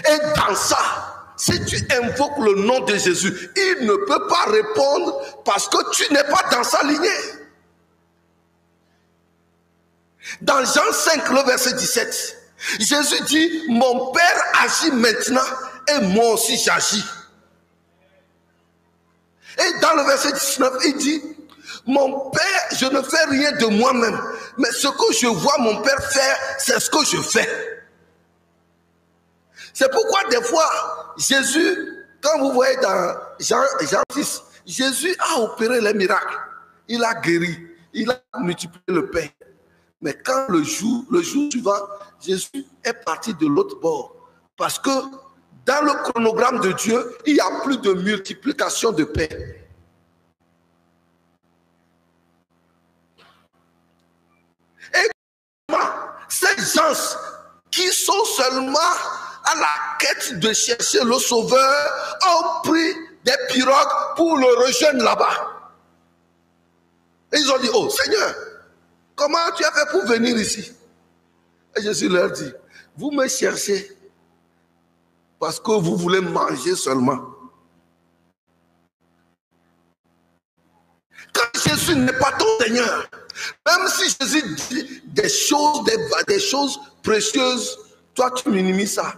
Et dans ça, si tu invoques le nom de Jésus, il ne peut pas répondre parce que tu n'es pas dans sa lignée. Dans Jean 5, le verset 17, Jésus dit, mon Père agit maintenant et moi aussi j'agis. Et dans le verset 19, il dit, mon Père, je ne fais rien de moi-même, mais ce que je vois mon Père faire, c'est ce que je fais. C'est pourquoi des fois, Jésus, quand vous voyez dans Jean 6, Jésus a opéré les miracles. Il a guéri, il a multiplié le pain. Mais quand le jour suivant, Jésus est parti de l'autre bord. Parce que dans le chronogramme de Dieu, il n'y a plus de multiplication de pain. Et ces gens qui sont seulement à la quête de chercher le Sauveur ont pris des pirogues pour le rejoindre là-bas. Et ils ont dit, oh Seigneur, comment tu as fait pour venir ici? Et Jésus leur dit, vous me cherchez parce que vous voulez manger seulement. Quand Jésus n'est pas ton Seigneur, même si Jésus dit des choses précieuses, toi tu minimises ça.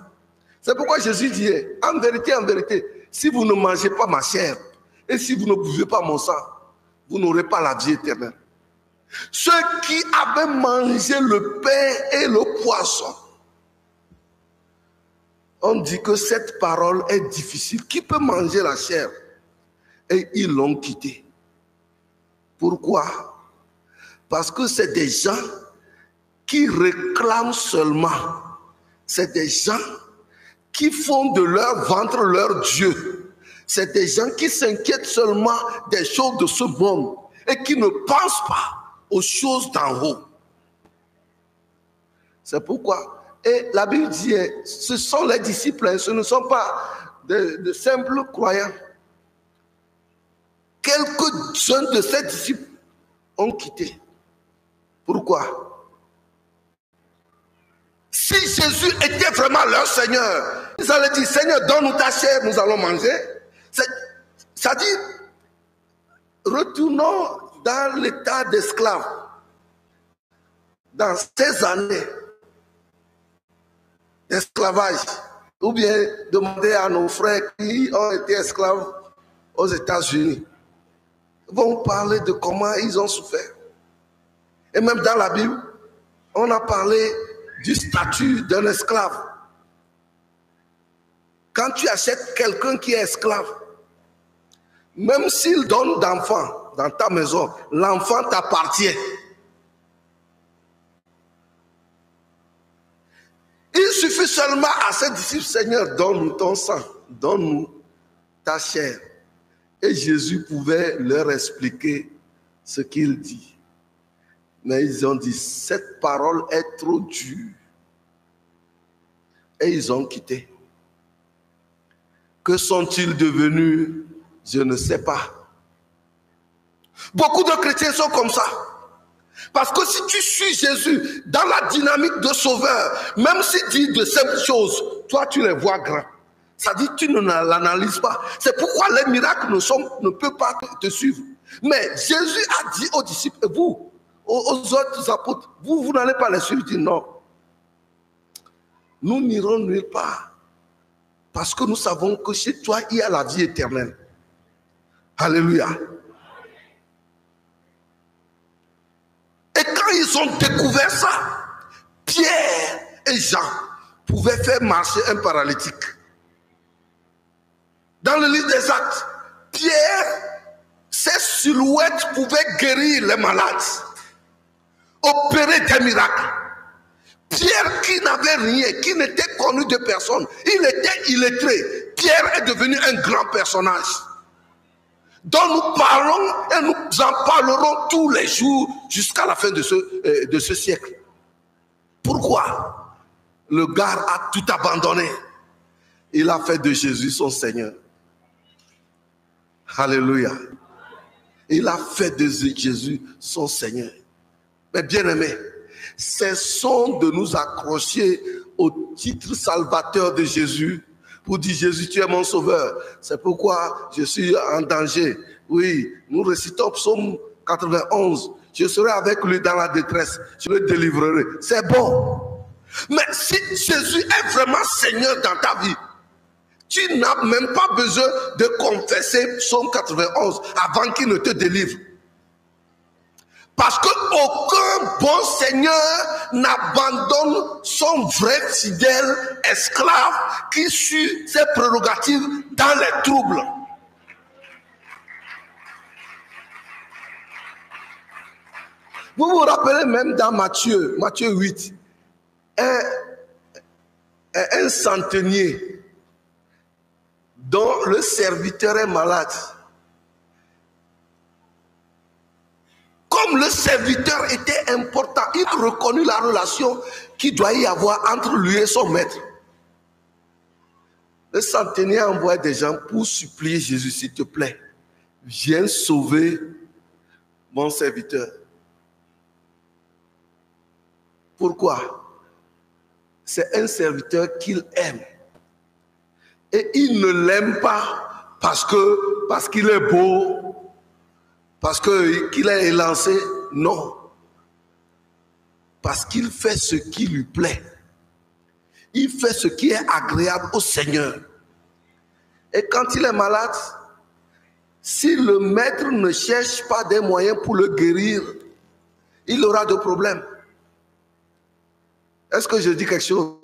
C'est pourquoi Jésus dit, en vérité, si vous ne mangez pas ma chair et si vous ne buvez pas mon sang, vous n'aurez pas la vie éternelle. Ceux qui avaient mangé le pain et le poisson, on dit que cette parole est difficile. Qui peut manger la chair? Et ils l'ont quitté. Pourquoi? Parce que c'est des gens qui réclament seulement. C'est des gens qui font de leur ventre leur Dieu. C'est des gens qui s'inquiètent seulement des choses de ce monde et qui ne pensent pas aux choses d'en haut. C'est pourquoi, et la Bible dit, ce sont les disciples, ce ne sont pas de simples croyants. Quelques-uns de ces disciples ont quitté. Pourquoi? Si Jésus était vraiment leur Seigneur, ils allaient dire, Seigneur, donne-nous ta chair, nous allons manger. C'est-à-dire, retournons dans l'état d'esclave. Dans ces années d'esclavage, ou bien demander à nos frères qui ont été esclaves aux États-Unis, vont parler de comment ils ont souffert. Et même dans la Bible, on a parlé du statut d'un esclave. Quand tu achètes quelqu'un qui est esclave, même s'il donne d'enfants dans ta maison, l'enfant t'appartient. Il suffit seulement à ces disciples, Seigneur, donne-nous ton sang, donne-nous ta chair. Et Jésus pouvait leur expliquer ce qu'il dit. Mais ils ont dit, cette parole est trop dure. Et ils ont quitté. Que sont-ils devenus? Je ne sais pas. Beaucoup de chrétiens sont comme ça. Parce que si tu suis Jésus dans la dynamique de sauveur, même s'il dit de simples choses, toi tu les vois grands. Ça dit tu ne l'analyses pas. C'est pourquoi les miracles ne peuvent pas te suivre. Mais Jésus a dit aux disciples, et vous, aux autres apôtres, vous n'allez pas les suivre. Il dit non. Nous n'irons nulle part. Parce que nous savons que chez toi, il y a la vie éternelle. Alléluia. Et quand ils ont découvert ça, Pierre et Jean pouvaient faire marcher un paralytique. Dans le livre des Actes, Pierre, ses silhouettes pouvaient guérir les malades, opérer des miracles. Pierre qui n'avait rien, qui n'était connu de personne, il était illettré. Pierre est devenu un grand personnage dont nous parlons et nous en parlerons tous les jours jusqu'à la fin de ce siècle. Pourquoi? Le gars a tout abandonné. Il a fait de Jésus son Seigneur. Alléluia. Il a fait de Jésus son Seigneur. Mais bien aimé, cessons de nous accrocher au titre salvateur de Jésus, pour dire Jésus, tu es mon sauveur. C'est pourquoi je suis en danger. Oui, nous récitons Psaume 91. Je serai avec lui dans la détresse. Je le délivrerai. C'est bon. Mais si Jésus est vraiment Seigneur dans ta vie, tu n'as même pas besoin de confesser Psaume 91 avant qu'il ne te délivre. Parce qu'aucun bon Seigneur n'abandonne son vrai fidèle esclave qui suit ses prérogatives dans les troubles. Vous vous rappelez même dans Matthieu 8, un centenier dont le serviteur est malade. Comme le serviteur était important, il reconnut la relation qu'il doit y avoir entre lui et son maître. Le centenier envoie des gens pour supplier Jésus, s'il te plaît, viens sauver mon serviteur. Pourquoi? C'est un serviteur qu'il aime. Et il ne l'aime pas parce qu'il est beau, parce qu'il est élancé. Non. Parce qu'il fait ce qui lui plaît. Il fait ce qui est agréable au Seigneur. Et quand il est malade, si le maître ne cherche pas des moyens pour le guérir, il aura de problèmes. Est-ce que je dis quelque chose?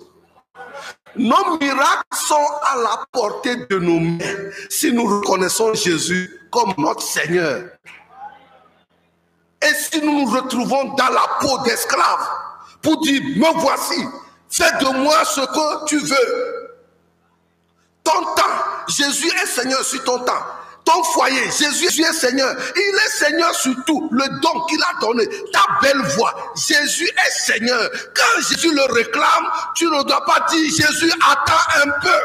Nos miracles sont à la portée de nos mains si nous reconnaissons Jésus comme notre Seigneur. Et si nous nous retrouvons dans la peau d'esclaves pour dire, me voici, fais de moi ce que tu veux. Ton temps, Jésus est Seigneur sur ton temps. Ton foyer, Jésus est Seigneur. Il est Seigneur sur tout. Le don qu'il a donné, ta belle voix, Jésus est Seigneur. Quand Jésus le réclame, tu ne dois pas dire Jésus, attends un peu.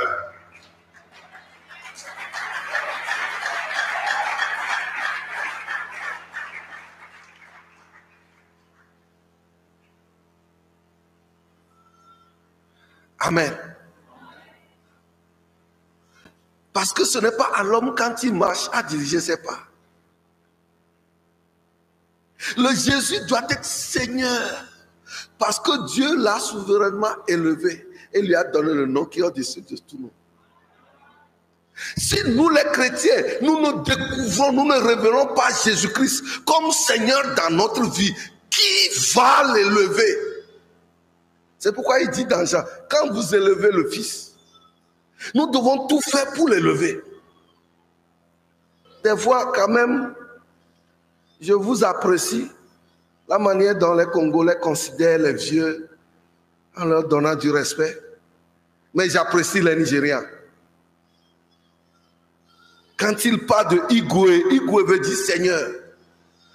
Amen. Parce que ce n'est pas à l'homme quand il marche à diriger ses pas. Le Jésus doit être Seigneur. Parce que Dieu l'a souverainement élevé et lui a donné le nom qui est au-dessus de tout nom. Si nous les chrétiens, nous ne découvrons, nous ne révélons pas Jésus-Christ comme Seigneur dans notre vie, qui va l'élever? C'est pourquoi il dit dans Jean, quand vous élevez le Fils, nous devons tout faire pour l'élever. Des fois, quand même, je vous apprécie la manière dont les Congolais considèrent les vieux en leur donnant du respect. Mais j'apprécie les Nigériens. Quand ils parlent de Igwe, Igwe veut dire Seigneur,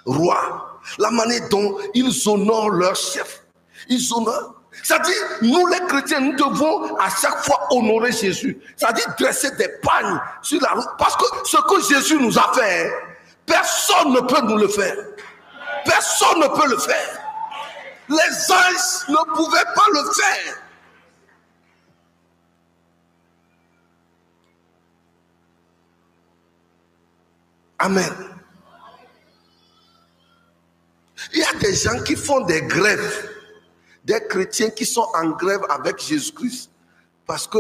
Roi. La manière dont ils honorent leur chef. Ils honorent. C'est-à-dire, nous les chrétiens, nous devons à chaque fois honorer Jésus. C'est-à-dire dresser des pagnes sur la route. Parce que ce que Jésus nous a fait, personne ne peut nous le faire. Personne ne peut le faire. Les anges ne pouvaient pas le faire. Amen. Il y a des gens qui font des grèves. Des chrétiens qui sont en grève avec Jésus-Christ. Parce que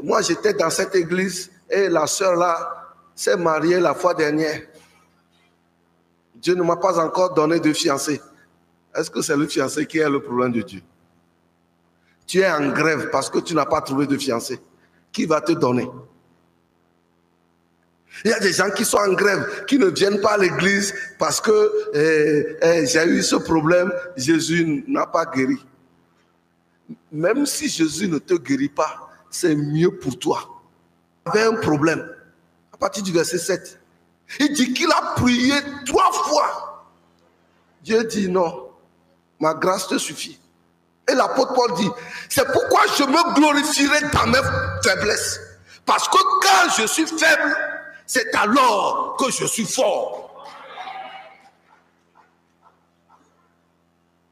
moi j'étais dans cette église et la sœur là s'est mariée la fois dernière. Dieu ne m'a pas encore donné de fiancé. Est-ce que c'est le fiancé qui est le problème de Dieu? Tu es en grève parce que tu n'as pas trouvé de fiancé. Qui va te donner? Il y a des gens qui sont en grève, qui ne viennent pas à l'église parce que j'ai eu ce problème, Jésus n'a pas guéri. Même si Jésus ne te guérit pas, c'est mieux pour toi. Il avait un problème. À partir du verset 7, il dit qu'il a prié 3 fois. Dieu dit non, ma grâce te suffit. Et l'apôtre Paul dit, c'est pourquoi je me glorifierai dans mes faiblesses. Parce que quand je suis faible, c'est alors que je suis fort.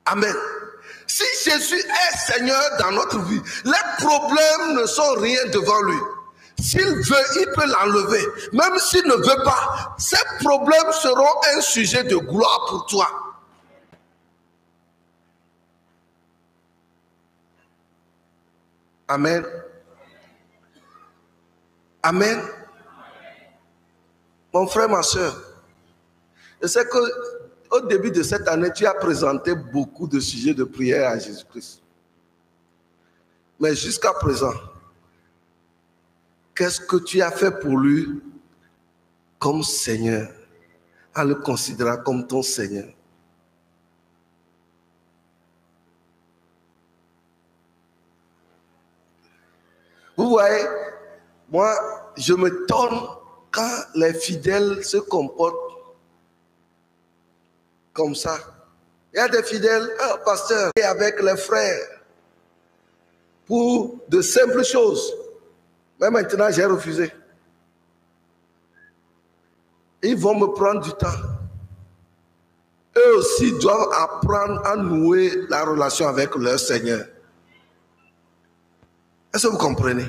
Amen. Si Jésus est Seigneur dans notre vie, les problèmes ne sont rien devant lui. S'il veut, il peut l'enlever. Même s'il ne veut pas, ces problèmes seront un sujet de gloire pour toi. Amen. Amen. Mon frère, ma soeur, je sais qu'au début de cette année, tu as présenté beaucoup de sujets de prière à Jésus-Christ. Mais jusqu'à présent, qu'est-ce que tu as fait pour lui comme Seigneur, en le considérant comme ton Seigneur? Vous voyez, moi, je me tonne quand les fidèles se comportent comme ça. Il y a des fidèles, pasteur, et avec les frères, pour de simples choses. Mais maintenant, j'ai refusé. Ils vont me prendre du temps. Eux aussi doivent apprendre à nouer la relation avec leur Seigneur. Est-ce que vous comprenez?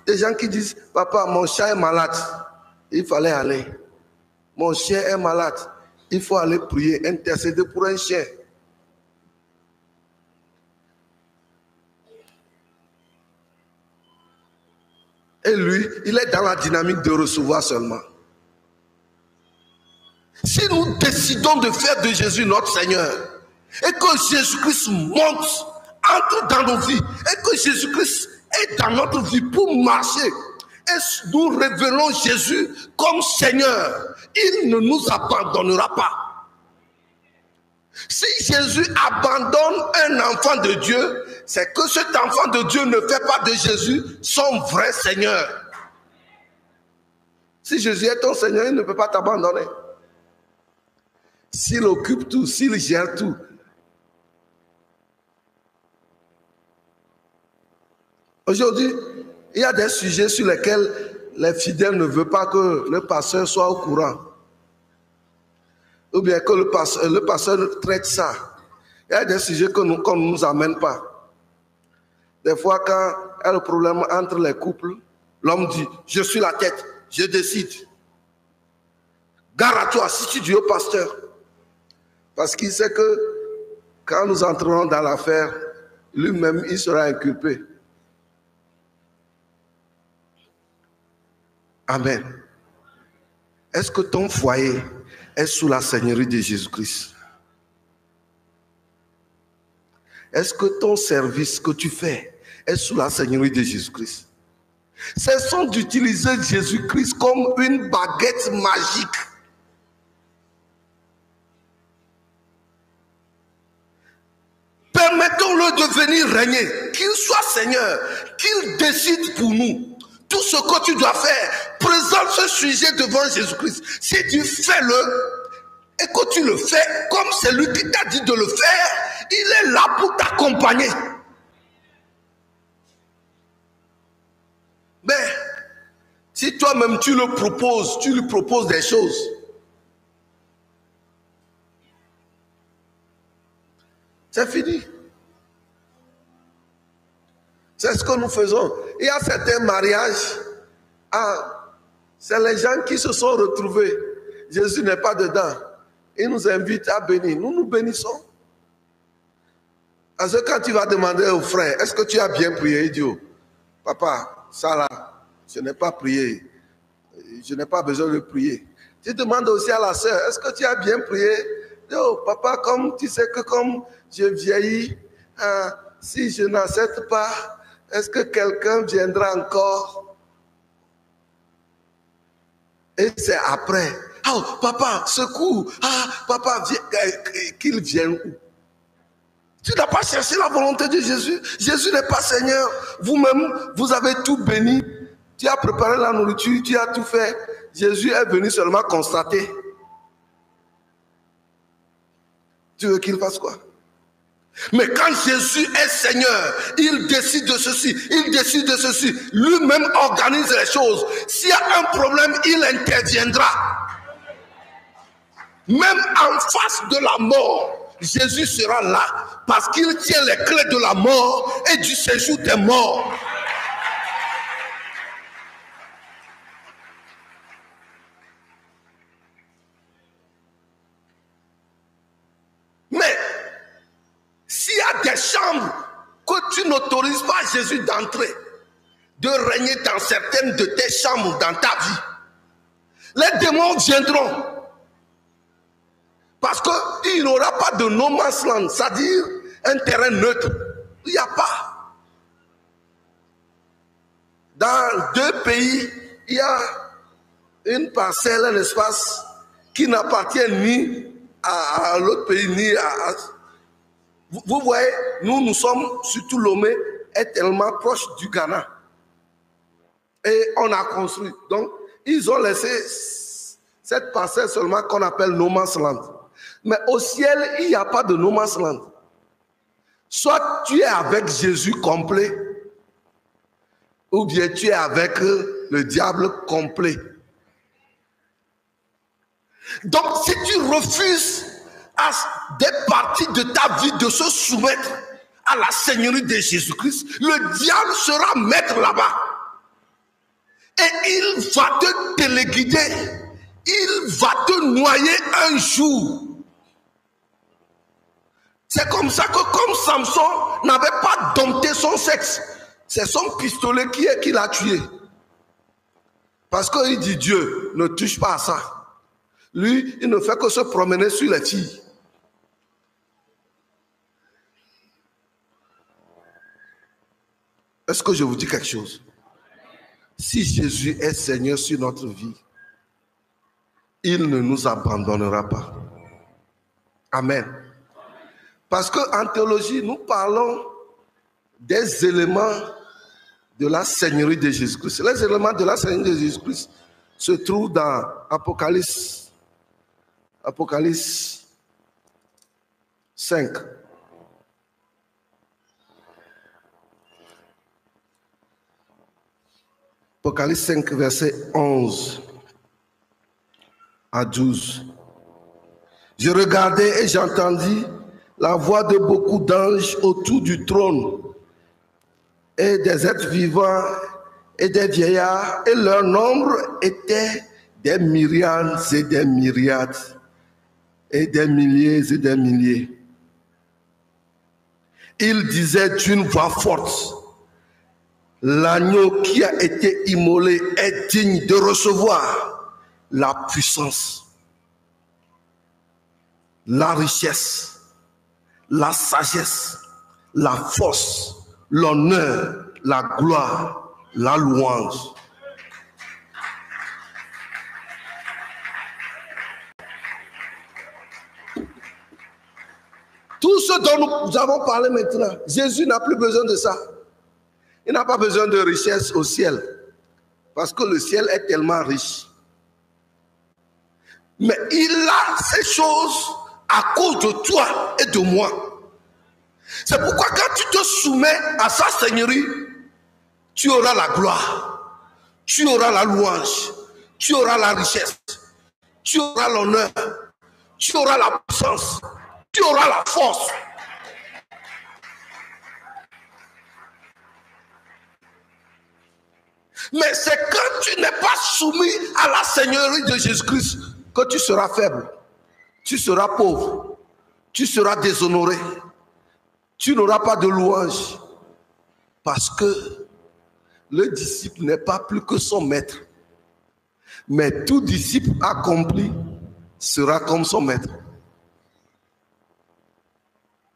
Des gens qui disent, papa, mon chat est malade, il fallait aller. Mon chien est malade, il faut aller prier, intercéder pour un chien. Et lui, il est dans la dynamique de recevoir seulement. Si nous décidons de faire de Jésus notre Seigneur, et que Jésus-Christ monte, entre dans nos vies, et que Jésus-Christ est dans notre vie pour marcher, et nous révélons Jésus comme Seigneur, il ne nous abandonnera pas. Si Jésus abandonne un enfant de Dieu, c'est que cet enfant de Dieu ne fait pas de Jésus son vrai Seigneur. Si Jésus est ton Seigneur, il ne peut pas t'abandonner. S'il occupe tout, s'il gère tout. Aujourd'hui, il y a des sujets sur lesquels les fidèles ne veulent pas que le pasteur soit au courant. Ou bien que le pasteur traite ça. Il y a des sujets qu'on ne nous amène pas. Des fois, quand il y a le problème entre les couples, l'homme dit, je suis la tête, je décide. Gare à toi si tu dis au pasteur. Parce qu'il sait que quand nous entrerons dans l'affaire, lui-même, il sera inculpé. Amen. Est-ce que ton foyer est sous la seigneurie de Jésus-Christ? Est-ce que ton service que tu fais est sous la seigneurie de Jésus-Christ? Cessons d'utiliser Jésus-Christ comme une baguette magique. Permettons-le de venir régner, qu'il soit Seigneur, qu'il décide pour nous. Tout ce que tu dois faire, présente ce sujet devant Jésus-Christ. Si tu fais-le, et que tu le fais comme c'est lui qui t'a dit de le faire, il est là pour t'accompagner. Mais, si toi-même tu le proposes, tu lui proposes des choses, c'est fini. C'est ce que nous faisons. Il y a certains mariages, c'est les gens qui se sont retrouvés. Jésus n'est pas dedans. Il nous invite à bénir. Nous nous bénissons. Parce que quand tu vas demander au frère, est-ce que tu as bien prié? Il dit, oh, papa, ça là, je n'ai pas prié. Je n'ai pas besoin de prier. Tu demandes aussi à la sœur, est-ce que tu as bien prié? Il dit, oh, papa, comme tu sais que comme je vieillis, si je n'accepte pas, est-ce que quelqu'un viendra encore? Et c'est après. Oh, papa, secours. Ah, papa, qu'il vienne où? Tu n'as pas cherché la volonté de Jésus. Jésus n'est pas Seigneur. Vous-même, vous avez tout béni. Tu as préparé la nourriture, tu as tout fait. Jésus est venu seulement constater. Tu veux qu'il fasse quoi? Mais quand Jésus est Seigneur, il décide de ceci, il décide de ceci. Lui-même organise les choses. S'il y a un problème, il interviendra. Même en face de la mort, Jésus sera là parce qu'il tient les clés de la mort et du séjour des morts. Mais s'il y a des chambres que tu n'autorises pas Jésus d'entrer, de régner dans certaines de tes chambres dans ta vie, les démons viendront. Parce qu'il n'y aura pas de no man's land, c'est-à-dire un terrain neutre. Il n'y a pas. Dans 2 pays, il y a une parcelle, un espace qui n'appartient ni à l'autre pays, ni à... Vous voyez, nous sommes, surtout Lomé, est tellement proche du Ghana. Et on a construit. Donc, ils ont laissé cette parcelle seulement qu'on appelle no man's land. Mais au ciel, il n'y a pas de no man's land. Soit tu es avec Jésus complet, ou bien tu es avec le diable complet. Donc, si tu refuses à des parties de ta vie de se soumettre à la Seigneurie de Jésus-Christ, le diable sera maître là-bas. Et il va te téléguider. Il va te noyer un jour. C'est comme ça que comme Samson n'avait pas dompté son sexe, c'est son pistolet qui l'a tué. Parce qu'il dit Dieu ne touche pas à ça. Lui, il ne fait que se promener sur les filles. Est-ce que je vous dis quelque chose? Si Jésus est Seigneur sur notre vie, il ne nous abandonnera pas. Amen. Parce qu'en théologie, nous parlons des éléments de la Seigneurie de Jésus-Christ. Les éléments de la Seigneurie de Jésus-Christ se trouvent dans Apocalypse 5. Apocalypse 5, verset 11 à 12. Je regardais et j'entendis la voix de beaucoup d'anges autour du trône et des êtres vivants et des vieillards, et leur nombre était des myriades et des myriades et des milliers et des milliers. Ils disaient d'une voix forte: l'agneau qui a été immolé est digne de recevoir la puissance, la richesse, la sagesse, la force, l'honneur, la gloire, la louange. Tout ce dont nous avons parlé maintenant, Jésus n'a plus besoin de ça. Il n'a pas besoin de richesse au ciel, parce que le ciel est tellement riche. Mais il a ces choses à cause de toi et de moi. C'est pourquoi quand tu te soumets à sa seigneurie, tu auras la gloire, tu auras la louange, tu auras la richesse, tu auras l'honneur, tu auras la puissance, tu auras la force. Mais c'est quand tu n'es pas soumis à la seigneurie de Jésus-Christ que tu seras faible, tu seras pauvre, tu seras déshonoré, tu n'auras pas de louange. Parce que le disciple n'est pas plus que son maître. Mais tout disciple accompli sera comme son maître.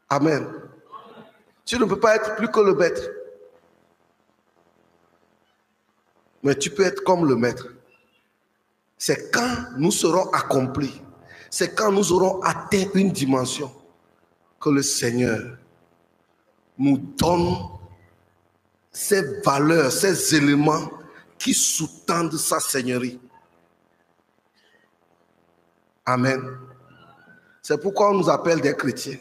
Amen. Tu ne peux pas être plus que le maître. Mais tu peux être comme le maître. C'est quand nous serons accomplis, c'est quand nous aurons atteint une dimension que le Seigneur nous donne ces valeurs, ces éléments qui sous-tendent sa seigneurie. Amen. C'est pourquoi on nous appelle des chrétiens.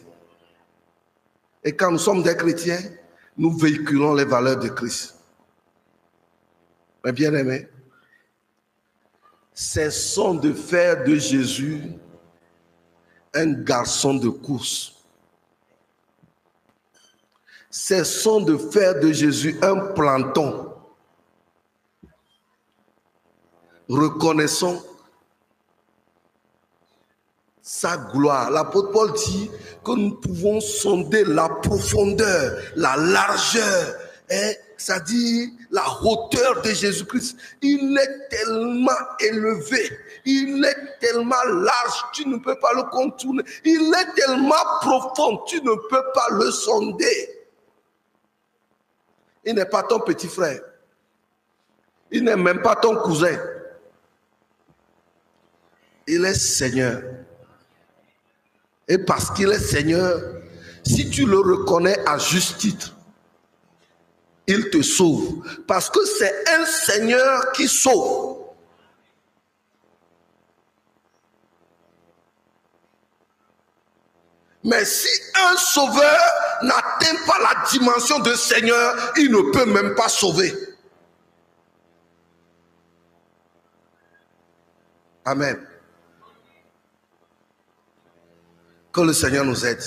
Et quand nous sommes des chrétiens, nous véhiculons les valeurs de Christ. Mais bien aimés, cessons de faire de Jésus un garçon de course. Cessons de faire de Jésus un planton. Reconnaissons sa gloire. L'apôtre Paul dit que nous pouvons sonder la profondeur, la largeur, c'est-à-dire la hauteur de Jésus-Christ. Il est tellement élevé, il est tellement large, tu ne peux pas le contourner. Il est tellement profond, tu ne peux pas le sonder. Il n'est pas ton petit frère. Il n'est même pas ton cousin. Il est Seigneur. Et parce qu'il est Seigneur, si tu le reconnais à juste titre, il te sauve. Parce que c'est un Seigneur qui sauve. Mais si un sauveur n'atteint pas la dimension de Seigneur, il ne peut même pas sauver. Amen. Que le Seigneur nous aide.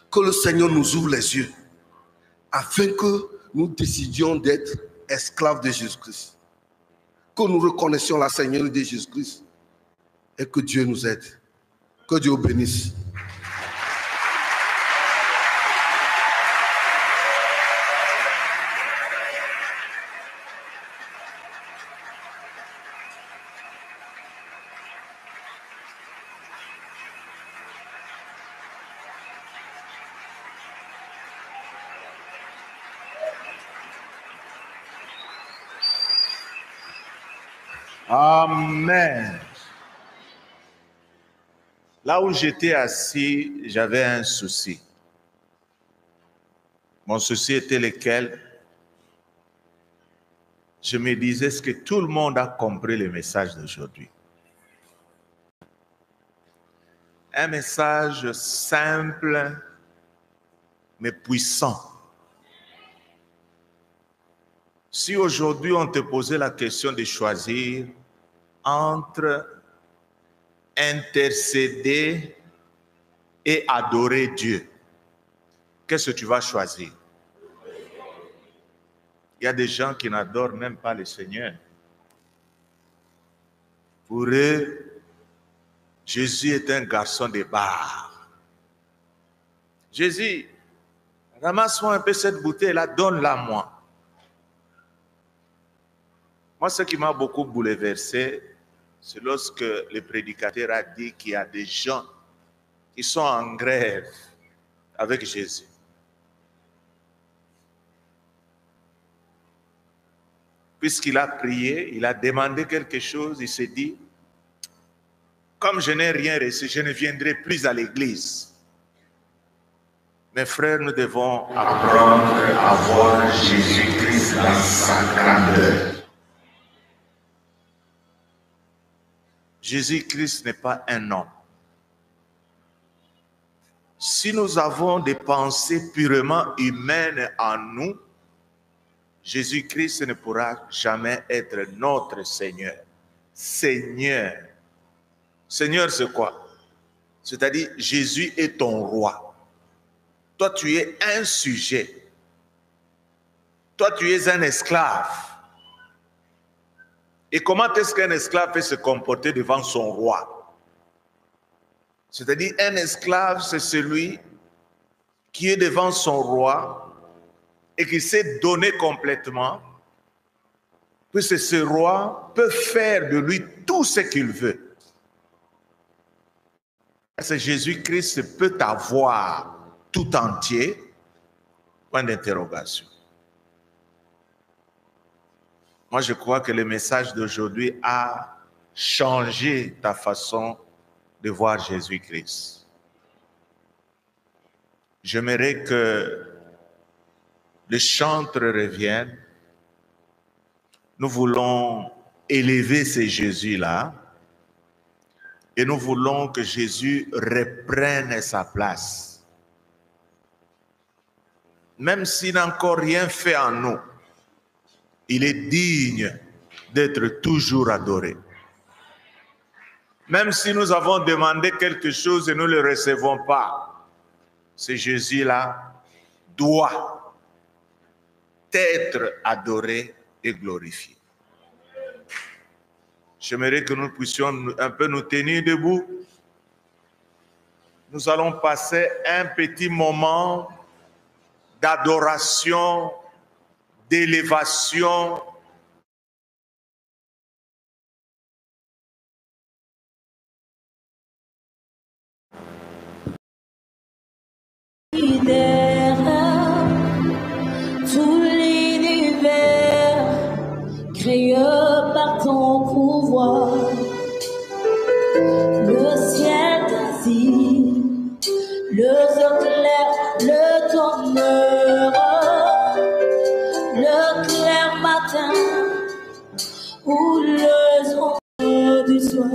Que le Seigneur nous ouvre les yeux. Afin que nous décidions d'être esclaves de Jésus-Christ. Que nous reconnaissions la Seigneurie de Jésus-Christ. Et que Dieu nous aide. Que Dieu vous bénisse. Amen. Là où j'étais assis, j'avais un souci. Mon souci était lequel? Je me disais, est-ce que tout le monde a compris le message d'aujourd'hui? Un message simple, mais puissant. Si aujourd'hui on te posait la question de choisir entre intercéder et adorer Dieu, qu'est-ce que tu vas choisir? Il y a des gens qui n'adorent même pas le Seigneur. Pour eux, Jésus est un garçon de bar. Jésus, ramasse-moi un peu cette bouteille-là, donne-la moi. Moi, ce qui m'a beaucoup bouleversé, c'est lorsque le prédicateur a dit qu'il y a des gens qui sont en grève avec Jésus. Puisqu'il a prié, il a demandé quelque chose, il s'est dit, comme je n'ai rien reçu, je ne viendrai plus à l'église. Mes frères, nous devons apprendre à voir Jésus-Christ dans sa grandeur. Jésus-Christ n'est pas un homme. Si nous avons des pensées purement humaines en nous, Jésus-Christ ne pourra jamais être notre Seigneur. Seigneur. Seigneur, c'est quoi? C'est-à-dire, Jésus est ton roi. Toi, tu es un sujet. Toi, tu es un esclave. Et comment est-ce qu'un esclave peut se comporter devant son roi? C'est-à-dire, un esclave, c'est celui qui est devant son roi et qui s'est donné complètement, puisque ce roi peut faire de lui tout ce qu'il veut. Est-ce que Jésus-Christ peut avoir tout entier? Point d'interrogation. Moi, je crois que le message d'aujourd'hui a changé ta façon de voir Jésus-Christ. J'aimerais que le chantre revienne. Nous voulons élever ce Jésus-là et nous voulons que Jésus reprenne sa place. Même s'il n'a encore rien fait en nous, il est digne d'être toujours adoré. Même si nous avons demandé quelque chose et nous ne le recevons pas, ce Jésus-là doit être adoré et glorifié. J'aimerais que nous puissions un peu nous tenir debout. Nous allons passer un petit moment d'adoration, d'élévation. Tout l'univers créé par ton pouvoir, le ciel d'Asie, le ciel clair, le tonnerre, le clair matin ou le sombre du soir,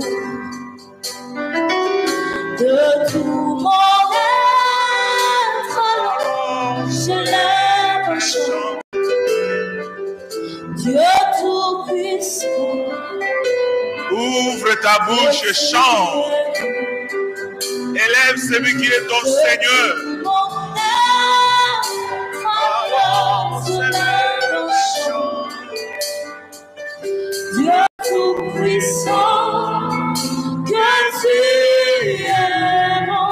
de tout mon je lève un chant, Dieu tout-puissant. Ouvre ta bouche et chante. Élève celui qui est ton Seigneur. Mon âme, alors je lève un chant, Dieu tout-puissant, que tu es mon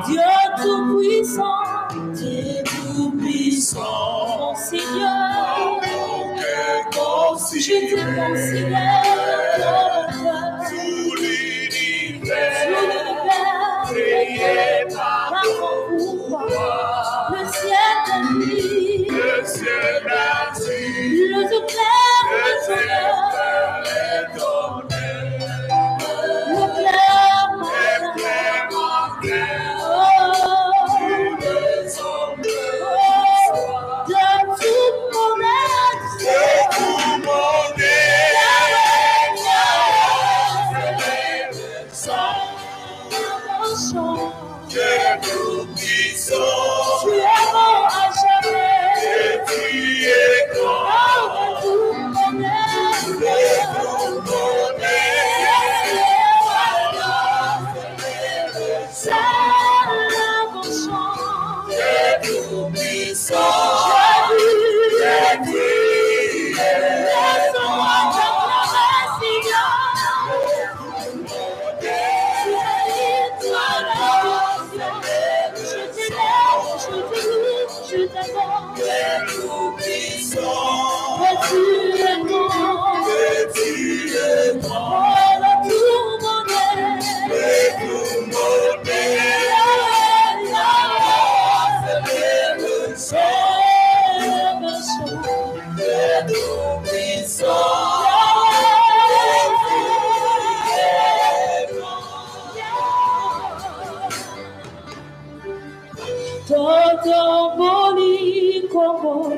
Dieu tout-puissant. Mon Seigneur, je te considère tout l'univers créé par ton pouvoir, le ciel d'Asie, le tout clair de ton le clair matin, tu es bon à jamais, tu es grand, tout mon Toto boni como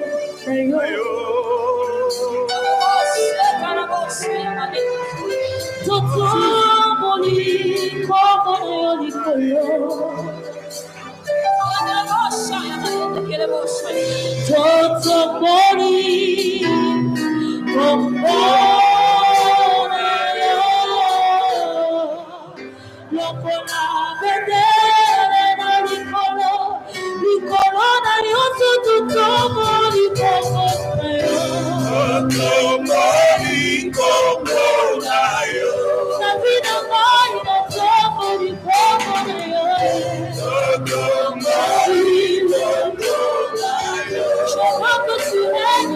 Toto boni Je vois que tu es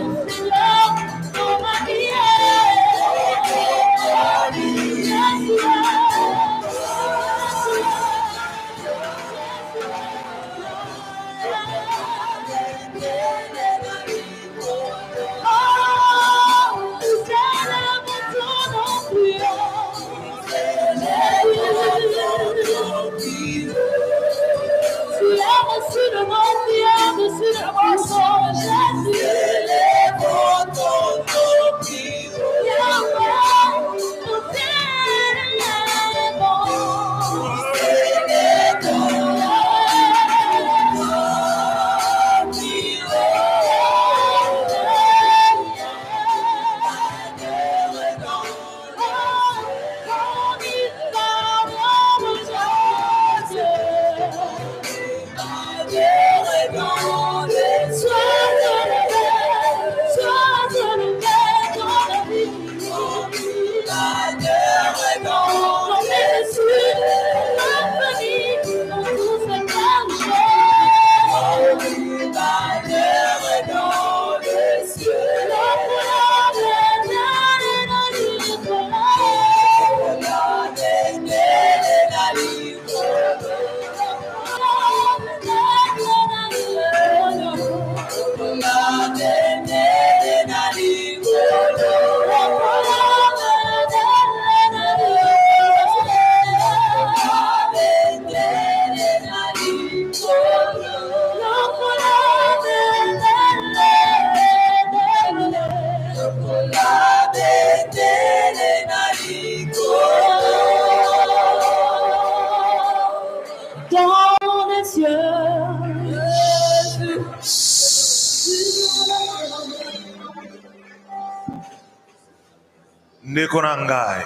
Nekonangai,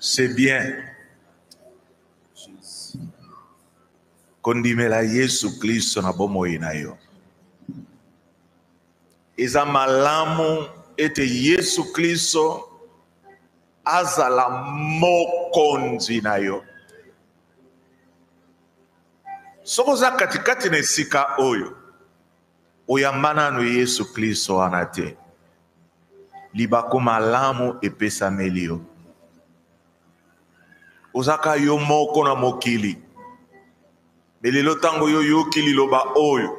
c'est bien. Kondimela Yesu Kristo na bomoi na yo. Eza malamu ete Yesu Kristo azala mokonzi na yo. Soko za katikati na esika oyo, oyambana no Yesu Kristo anate. Libako malamu epesameli yo. Ozaka yo moko na mokili. Melelo tango yo yokili loba oyo.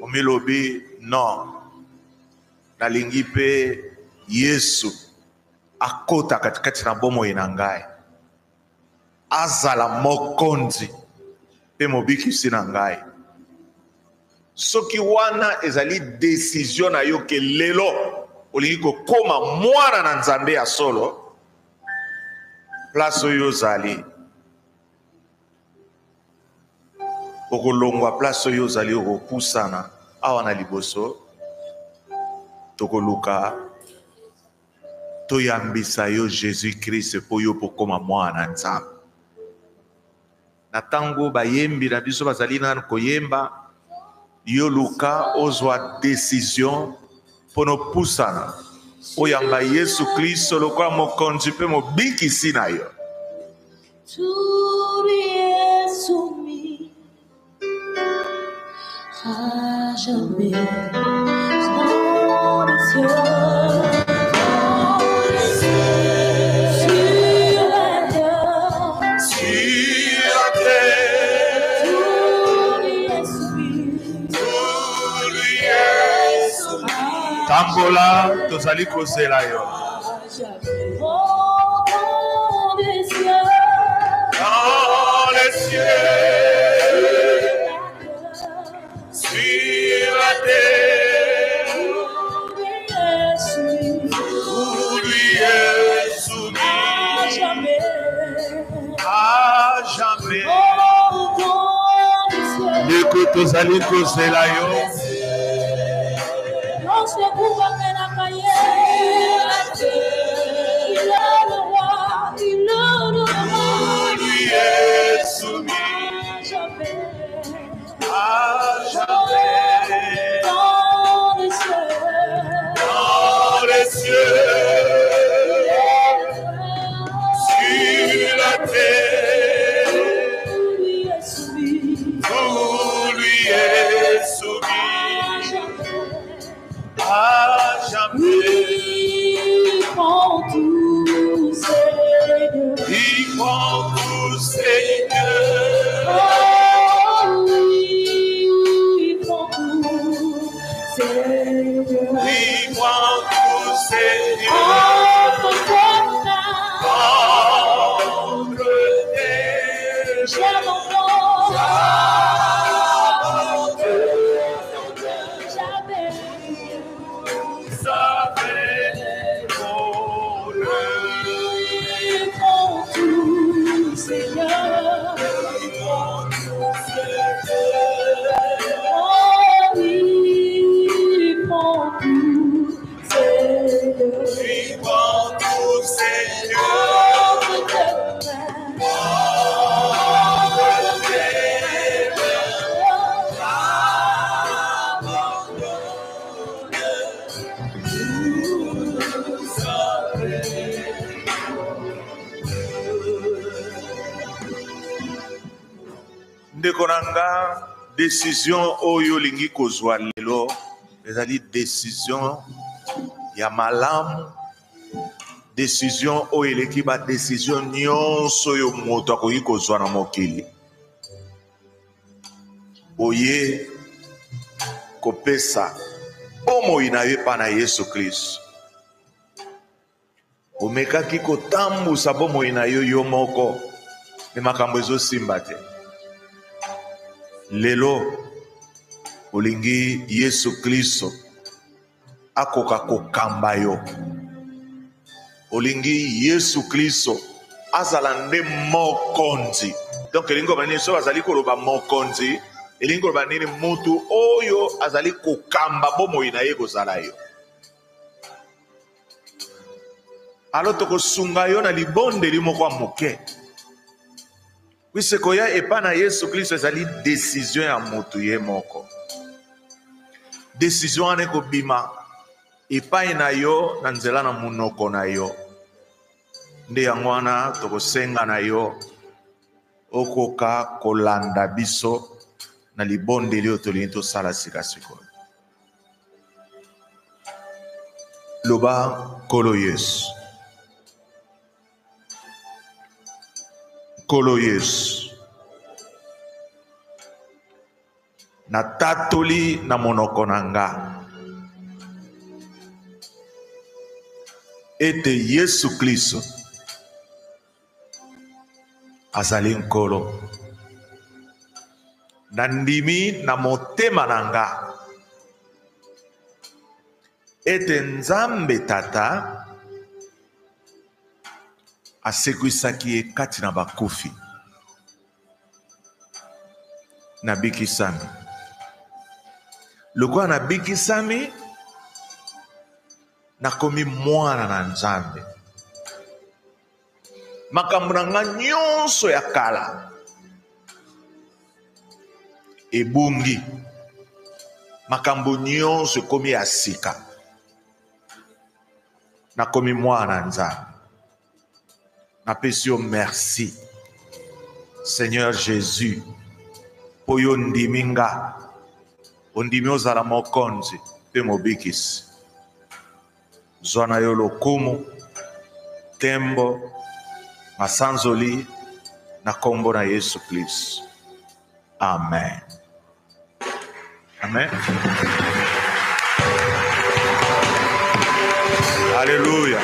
Omelobi non. Nalingi pe Yesu akota katikati na bomoi na ngai. Azala mokonzi pe mobikisi na ngai. Soki wana ezali décision na yo ke lelo olingi kokoma mwana na Nzambe ya solo, place oyo ozali okolongwa, place oyo ozali okopusana awa na liboso tokoluka toyambisa yo Jésus Christ po yo pokoma mwana Nzambe. Na tango bayembi na biso bazali na koyemba, yo luka ozwa décision pono pusana oyamba Yesu Kristo lokola mokonzi pe mobikisi na yo. À jamais, dans les cieux, sur la terre, tout lui est soumis. Tambola tozali kozela yo. dans les cieux, Dans les cieux, sur la terre, tout lui est soumis. à jamais, À jamais. dans les cieux. Ndeko tozali kozela yo. Non se coupe la cahier. Il est le roi, il est le roi. Lui est soumis. À jamais, À jamais. dans les cieux. Dans les cieux, sur la terre, Tout lui est soumis. tout lui est soumis. À jamais. Il prend tout, Seigneur. Il prend tout, Seigneur. Oh oui, il prend tout, Seigneur. Il prend tout, Seigneur. Oh, papa, Contre tes j'aime encore. Jamais. savais voleurs. Il prend tout, Seigneur. Oh oui, il prend tout, Seigneur. Il prend tout, Seigneur. Oh, peut-être. Ndeko nanga, décision oyo lingi kozwa lelo ezali décision ya malamu, décision oyo eleki ba décision nyonso oyo moto akoki kozwa na mokili. Oye kopesa bomoi na yo epai na Yesu Kristo. Omekaki kotambusa bomoi na yo yo moko, me makambo ezosimba te. Lelo olingi Yesu Kristo akoka kokamba yo. Olingi Yesu Kristo azala nde mokonzi. Donc elingo bani so bazali koloba mokonzi, elingi koloba nini mutu oyo azali kokamba bomoi na ye kozala yo. Alors tokosunga yo na libondeli moko moke. Wisekoya epa na Yesu Kristo ezali décision ya mutu ye moko. Décision ane kobima epai na yo na nzela na munoko na yo. Nde yango wana tokosenga na yo okoka kolanda biso na libondeli oyo tolingi tosala sikasikoyo. Loba Nkolo Yesu. Nkolo Yesu. Na tatoli na monoko na nga. Ete Yesu Kristo azali Nkolo. Nandimi na motema na nga. Ete Nzambe Tata asekwisaki ye kati na bakufi. Nabikisami. Lokola nabikisami nakomi mwana na Nzambe. Makambo na nga nyonso ya kala ebungi. Makambo nyonso ekomi ya sika. Nakomi mwana na Nzambe. Napesi yo merci Seigneur Jésus po yo ndimi nga. Ondimi ozala mokonzi pe mobikisi. Zwa na yo lokumu, tembo, masanzoli na kombo na Yesu Kristo. Amen. Amen. Alléluia.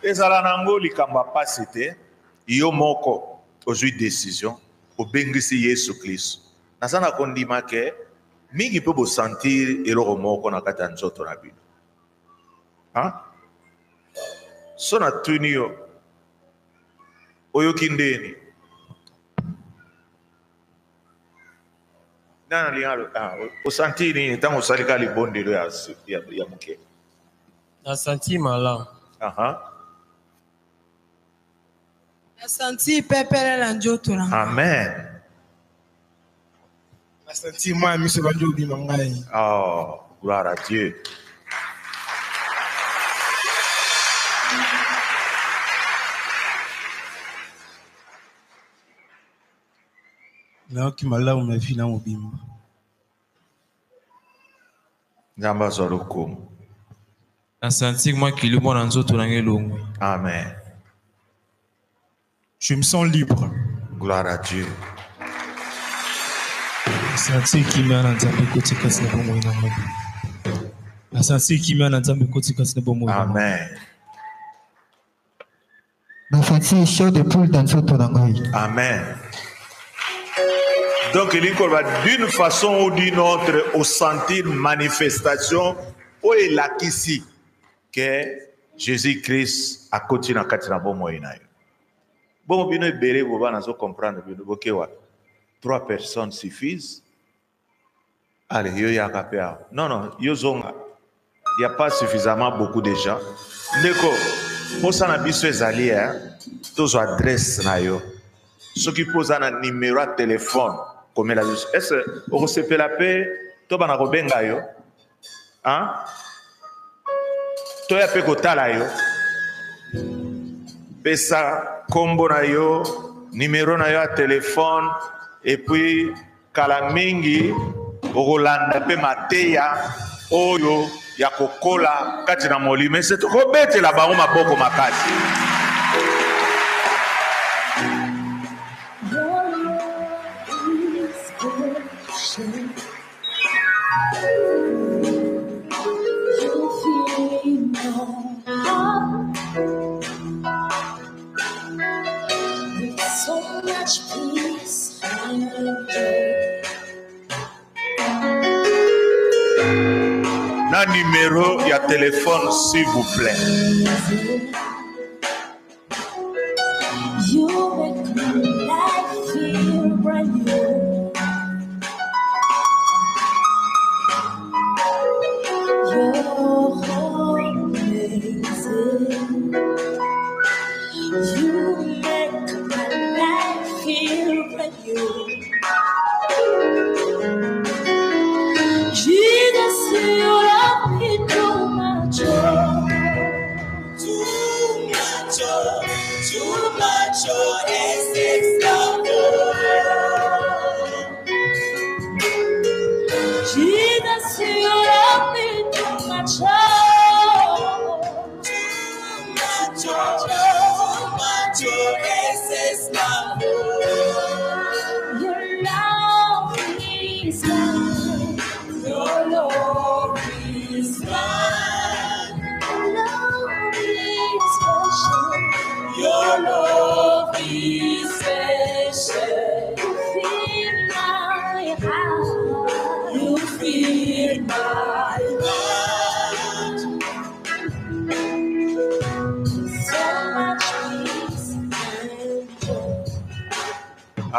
Ezala nango likambo pasi te, yo moko ozwi décision obengisi Yesu Kristo. Nasana kondima ke mingi pe bo sentir eloko moko na kati ya nzoto na bino. So na tuni yo oyoki ndeni. Nana lingalo o sentir nini tango salika libondelo ya muke. Na senti malamu. Na senti pepere na njoto na. Amen. Na senti moi miso banjo bima ngai. Oh, gloire à Dieu. Na ki malamu na vie na mobimba. Nzamba zorokum. Na senti moi kilimo na nzoto na ngelongo. Amen. Je me sens libre. Gloire à Dieu. Senti kimia na Nzambe kotika sina bomo ina ngabi. Na senti kimia na Nzambe kotika sina bomo ina. Amen. Na senti chaud de poule dans nzoto na ngai. Amen. Donc il va d'une façon ou d'une autre au sentir manifestation où il a ici que Jésus-Christ a continué à katina bomo ina. Bon, bino ebele boba nazo comprendre bino bokewa. 3 personnes suffisent. Allez, yo ya kapea. Non, yo zonga. Il n'y a pas suffisamment beaucoup de gens. Ndeko, posa na biso ezali tozo adresse na yo. Ce qui pose un numéro de téléphone comme la biso. Est-ce o resepela pe to bana ko benga yo? Hein? To ya pe ko tala yo. Pesa kombo na yo, numéro na yo à téléphone, et puis kala mingi okolanda pe mateya oyo ya kokola kati na molime se tokobetela bango maboko makasi. Na numéro ya téléphone s'il vous plaît.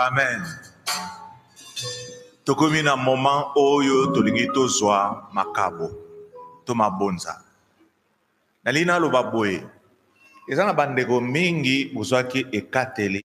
Amen. Tokomi na moment oyo tolingi tozwa makabo to mabonza. Nalina loba boye. Ezana bandeko mingi bozwaki ekateli